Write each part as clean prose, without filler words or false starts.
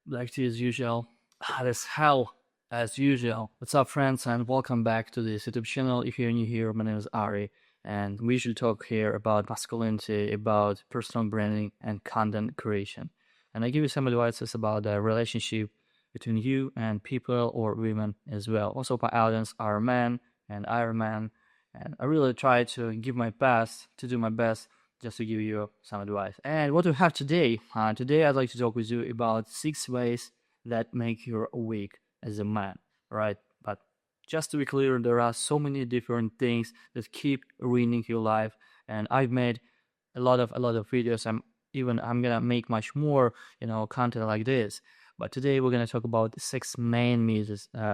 Back to as usual. Hot as hell as usual. What's up, friends, and welcome back to this YouTube channel. If you're new here, my name is Ari, and we should talk here about masculinity, about personal branding, and content creation. And I give you some advices about the relationship between you and people or women as well. Also, my audience are men and Iron Man, and I really try to give my best to do my best just to give you some advice. And what we have today, today I'd like to talk with you about 6 ways that make you weak as a man, right? But just to be clear, there are so many different things that keep ruining your life, and I've made a lot of videos. I'm gonna make much more, content like this. But today we're gonna talk about 6 main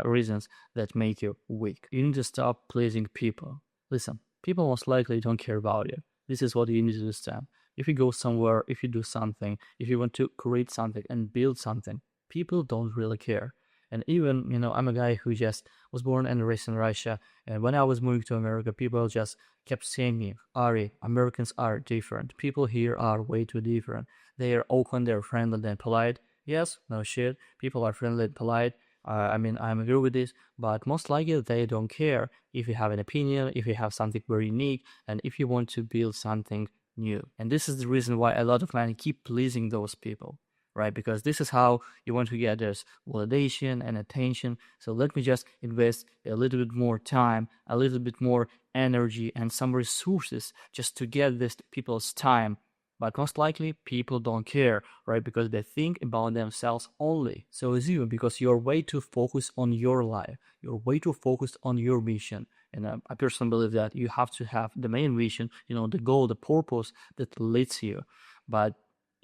reasons that make you weak. You need to stop pleasing people. Listen, people most likely don't care about you. This is what you need to understand. If you go somewhere, if you do something, if you want to create something and build something, people don't really care. And even, I'm a guy who just was born and raised in Russia. And when I was moving to America, people just kept saying me, Ari, Americans are different. People here are way too different. They are open, they're friendly and polite. Yes, no shit. People are friendly and polite. I'm agree with this, but most likely they don't care if you have an opinion, if you have something very unique, and if you want to build something new. And this is the reason why a lot of men keep pleasing those people, right? Because this is how you want to get this validation and attention. So let me just invest a little bit more time, a little bit more energy, and some resources just to get this people's time. But most likely people don't care, right? Because they think about themselves only. So is you, because you're way too focused on your life. You're way too focused on your mission. And I personally believe that you have to have the main vision, the goal, the purpose that leads you. But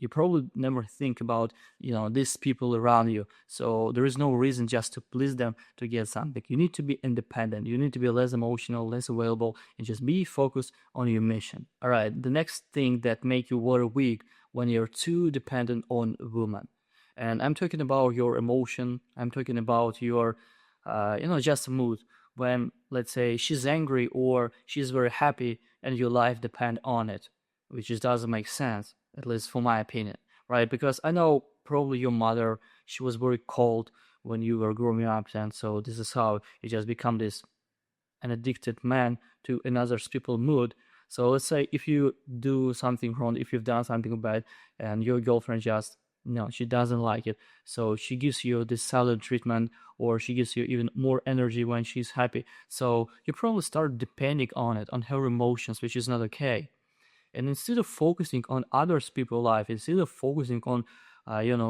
you probably never think about, these people around you. So there is no reason just to please them to get something. You need to be independent. You need to be less emotional, less available, and just be focused on your mission. All right. The next thing that make you very weak when you're too dependent on women. And I'm talking about your emotion. I'm talking about your, just mood. When, let's say, she's angry or she's very happy and your life depend on it, which just doesn't make sense, at least for my opinion, right? Because I know probably your mother, she was very cold when you were growing up, and so this is how you just become this an addicted man to another people's mood. So let's say if you do something wrong, if you've done something bad, and your girlfriend just no, she doesn't like it, so she gives you this silent treatment, or she gives you even more energy when she's happy. So you probably start depending on it, on her emotions, which is not okay. And instead of focusing on others people's life, instead of focusing on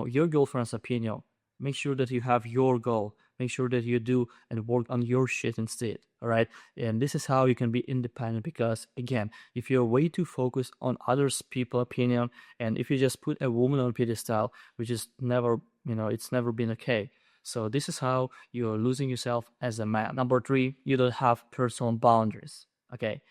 your girlfriend's opinion, make sure that you have your goal. Make sure that you do and work on your shit instead. All right. And this is how you can be independent, because again, if you're way too focused on others people's opinion, and if you just put a woman on pedestal, which is never, it's never been okay. So this is how you're losing yourself as a man. Number 3, you don't have personal boundaries. Okay.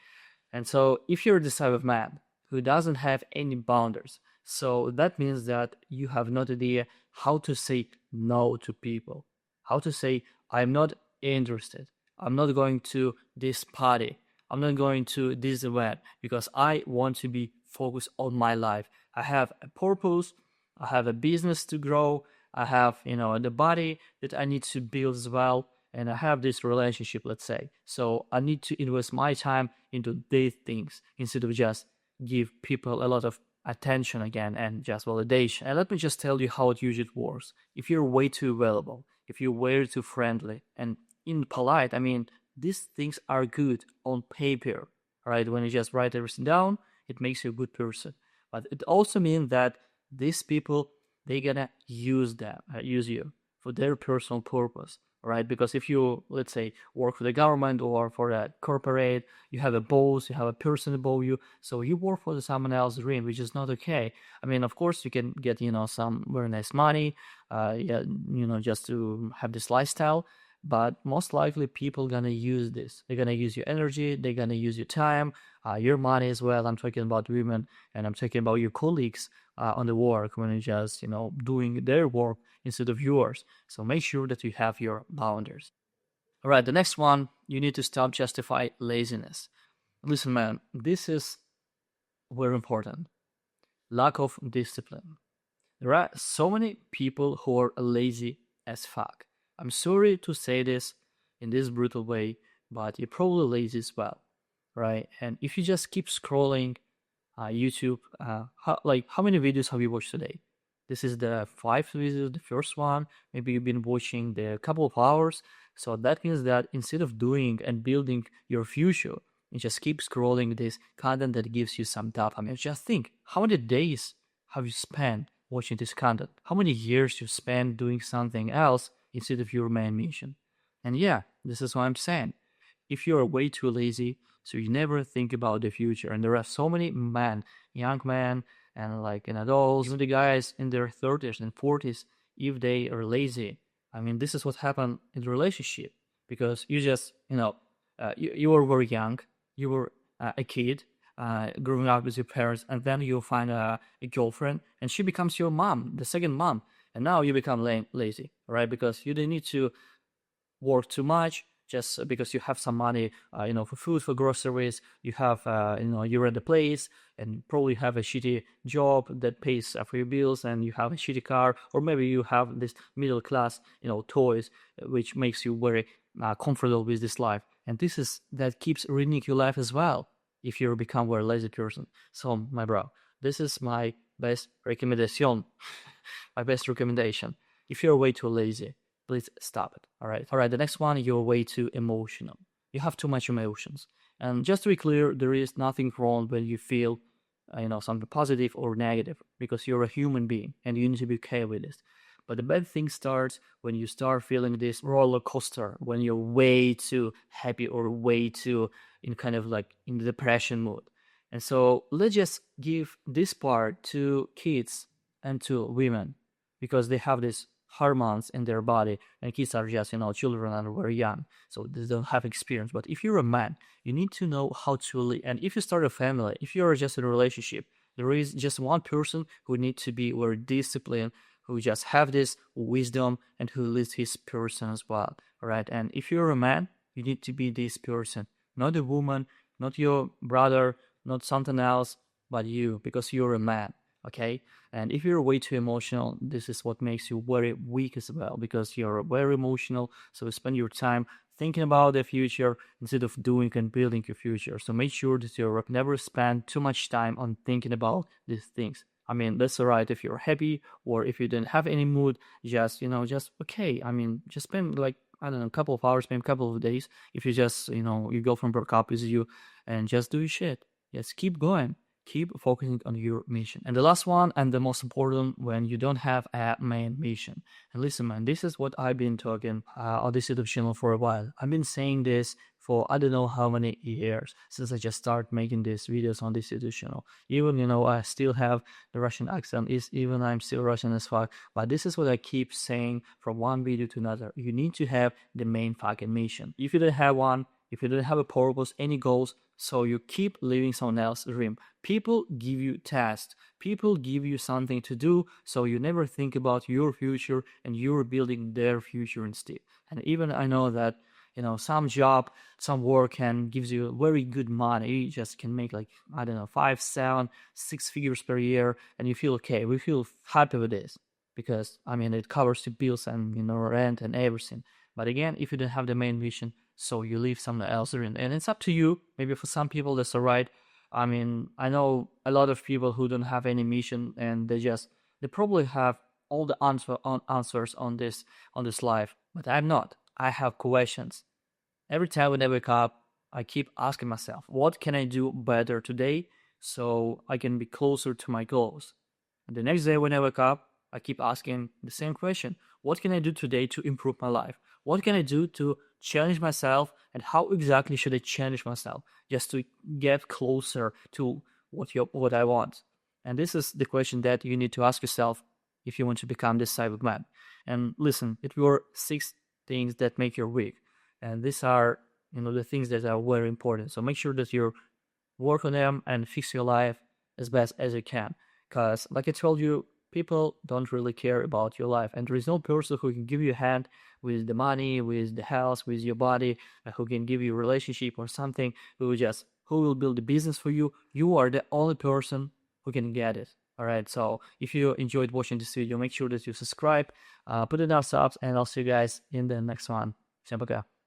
And so if you're this type of man who doesn't have any boundaries, so that means that you have no idea how to say no to people, how to say, I'm not interested. I'm not going to this party. I'm not going to this event because I want to be focused on my life. I have a purpose. I have a business to grow. I have, the body that I need to build as well. And I have this relationship, let's say. So I need to invest my time into these things instead of just give people a lot of attention again and just validation. And let me just tell you how it usually works. If you're way too available, if you're way too friendly and impolite, these things are good on paper, right? When you just write everything down, it makes you a good person. But it also means that these people, they're gonna use you for their personal purpose, right? Because if you, let's say, work for the government or for a corporate, you have a boss, you have a person above you, so you work for someone else's dream, which is not okay. Of course, you can get, some very nice money, just to have this lifestyle, but most likely people gonna use this. They're gonna use your energy, they're gonna use your time, your money as well. I'm talking about women, and I'm talking about your colleagues on the work when you're just, doing their work instead of yours. So make sure that you have your boundaries. All right, the next one, you need to stop justify laziness. Listen, man, this is very important. Lack of discipline. There are so many people who are lazy as fuck. I'm sorry to say this in this brutal way, but you're probably lazy as well, right? And if you just keep scrolling YouTube, how many videos have you watched today? This is the five videos, the first one. Maybe you've been watching the couple of hours. So that means that instead of doing and building your future, you just keep scrolling this content that gives you some dopamine. Just think, how many days have you spent watching this content? How many years you spent doing something else instead of your main mission? And yeah, this is what I'm saying. If you're way too lazy, so you never think about the future, and there are so many men, young men, and like in adults, the guys in their 30s and 40s, if they are lazy, I mean, this is what happened in the relationship because you just, you were very young, you were a kid, growing up with your parents, and then you find a girlfriend, and she becomes your mom, the second mom, and now you become lazy, right? Because you didn't need to work too much just because you have some money, for food, for groceries. You have, you rent a place and probably have a shitty job that pays for your bills, and you have a shitty car, or maybe you have this middle class, toys, which makes you very comfortable with this life. And this is that keeps ruining your life as well if you become a very lazy person. So, my bro, this is my best recommendation. My best recommendation. If you're way too lazy, please stop it. All right. All right. The next one, you're way too emotional. You have too much emotions. And just to be clear, there is nothing wrong when you feel, something positive or negative because you're a human being and you need to be okay with this. But the bad thing starts when you start feeling this roller coaster, when you're way too happy or way too in kind of like in the depression mood. And so let's just give this part to kids and to women because they have this hormones in their body, and kids are just children and very young, so they don't have experience. But if you're a man, you need to know how to live. And if you start a family, if you're just in a relationship, there is just one person who needs to be very disciplined, who just have this wisdom and who leads his person as well. All right. And if you're a man, you need to be this person, not a woman, not your brother, not something else, but you, because you're a man. Okay. And if you're way too emotional, this is what makes you very weak as well, because you're very emotional. So spend your time thinking about the future instead of doing and building your future. So make sure that you never spend too much time on thinking about these things. I mean, that's all right if you're happy or if you didn't have any mood, just, just okay. I mean, just spend like, I don't know, a couple of hours, maybe a couple of days. If you just, your girlfriend broke up with you and just do your shit. Just keep going. Keep focusing on your mission. And the last one, and the most important, when you don't have a main mission. And listen, man, this is what I've been talking on this YouTube channel for a while. I've been saying this for I don't know how many years since I just started making these videos on this YouTube channel. Even, I still have the Russian accent, even I'm still Russian as fuck. But this is what I keep saying from one video to another. You need to have the main fucking mission. If you don't have one, if you don't have a purpose, any goals, so you keep living someone else's dream. People give you tasks. People give you something to do, so you never think about your future and you're building their future instead. And even I know that, some job, some work can gives you very good money. You just can make like, I don't know, 5, 7, 6 figures per year, and you feel okay. We feel happy with this because, I mean, it covers the bills and, rent and everything. But again, if you don't have the main mission, so you leave someone else in. And it's up to you. Maybe for some people that's all right. I mean, I know a lot of people who don't have any mission and they probably have all the answers on this life. But I'm not. I have questions. Every time when I wake up, I keep asking myself, what can I do better today so I can be closer to my goals? And the next day when I wake up, I keep asking the same question. What can I do today to improve my life? What can I do to challenge myself, and how exactly should I challenge myself just to get closer to what I want? And this is the question that you need to ask yourself if you want to become this type of man. And listen, it were 6 things that make you weak. And these are, the things that are very important. So make sure that you work on them and fix your life as best as you can. Because like I told you, people don't really care about your life, and there is no person who can give you a hand with the money, with the house, with your body, who can give you a relationship or something, who will build the business for you. You are the only person who can get it. All right, so if you enjoyed watching this video, make sure that you subscribe, put in our subs, and I'll see you guys in the next one. Всем пока.